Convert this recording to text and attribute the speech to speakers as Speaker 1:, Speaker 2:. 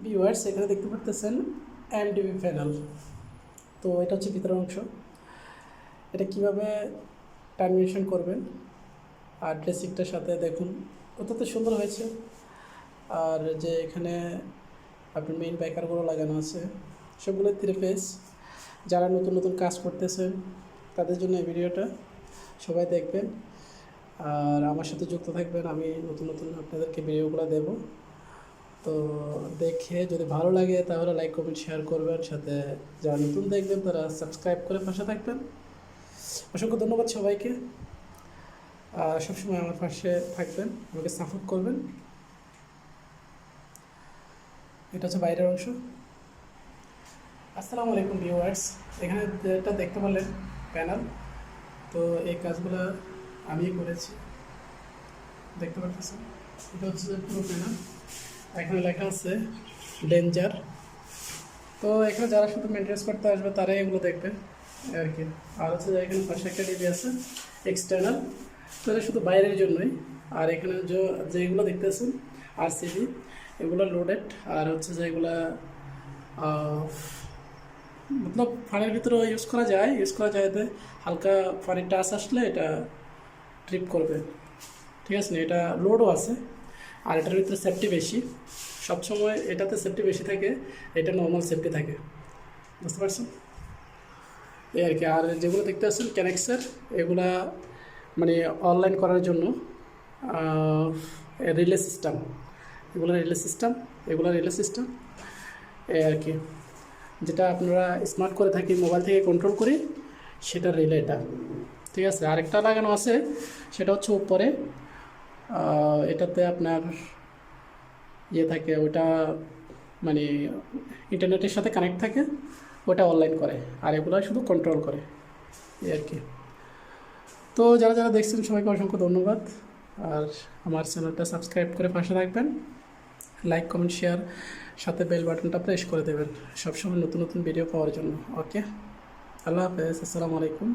Speaker 1: Viewers, এখানে দেখতে পারতেছেন এমডিবি প্যানেল। তো এটা হচ্ছে ভিতরের অংশ। এটা কিভাবে টার্মিনেশন করবেন আর ড্রেসিংটার সাথে দেখুন অত্যন্ত সুন্দর হয়েছে। আর যে এখানে আপনার মেইন ব্যাকারগুলো লাগানো আছে সবগুলো 3 ফেজ। যারা নতুন নতুন কাজ করতেছেন তাদের জন্য এই ভিডিওটা সবাই দেখবেন আর আমার সাথে যুক্ত থাকবেন। আমি নতুন নতুন আপনাদেরকে ভিডিওগুলো দেব। তো দেখে যদি ভালো লাগে তাহলে লাইক কমেন্ট শেয়ার করবেন, সাথে যারা নতুন দেখবেন তারা সাবস্ক্রাইব করে পাশে থাকবেন। অসংখ্য ধন্যবাদ সবাইকে। সবসময় আমার পাশে থাকবেন, আমাকে সাপোর্ট করবেন। এটা হচ্ছে বাইরের অংশ। আসসালামু আলাইকুম ভিউয়ার্স, এখানে যেটা দেখতে পারলেন প্যানেল, তো এই কাজগুলো আমি করেছি, দেখতে পাচ্ছেন। এটা হচ্ছে পুরো প্যানেল। এখানে লেখা আছে ডেঞ্জার। তো এখানে যারা শুধু মেনটেন্স করতে আসবে তারাই এগুলো দেখবে আর কি। আর হচ্ছে এখানে পাশে একটা টিভি আছে এক্সটার্নাল, তো এটা শুধু বাইরের জন্যই। আর এখানে যেগুলো দেখতেছেন আরসিবি, এগুলো লোডেড। আর হচ্ছে যেগুলো মতলব ফানের ভিতরে ইউজ করা যায় হালকা ফানির টাচ আসলে এটা ট্রিপ করবে, ঠিক আছে না? এটা লোডও আছে আর এটার ভিতরে সেফটি বেশি। সবসময় এটাতে সেফটি বেশি থাকে, এটা নর্মাল সেফটি থাকে, বুঝতে পারছেন? এই আর কি। আর যেগুলো দেখতে পাচ্ছেন ক্যানেক্সার, এগুলা মানে অনলাইন করার জন্য রিলে সিস্টেম, এগুলো রিলে সিস্টেম এই আর কি। যেটা আপনারা স্মার্ট করে থাকি, মোবাইল থেকে কন্ট্রোল করি, সেটা রিলে এটা, ঠিক আছে। আরেকটা লাগানো আছে, সেটা হচ্ছে উপরে, এটাতে আপনার ইয়ে থাকে, ওটা মানে ইন্টারনেটের সাথে কানেক্ট থাকে, ওটা অনলাইন করে। আর এগুলো শুধু কন্ট্রোল করে এই আর কি। তো যারা যারা দেখছেন সবাইকে অসংখ্য ধন্যবাদ। আর আমার চ্যানেলটা সাবস্ক্রাইব করে পাশে থাকবেন, লাইক কমেন্ট শেয়ার, সাথে বেল বাটনটা প্রেস করে দেবেন সবসময় নতুন নতুন ভিডিও পাওয়ার জন্য। ওকে, আল্লাহ হাফেজ, আসসালামু আলাইকুম।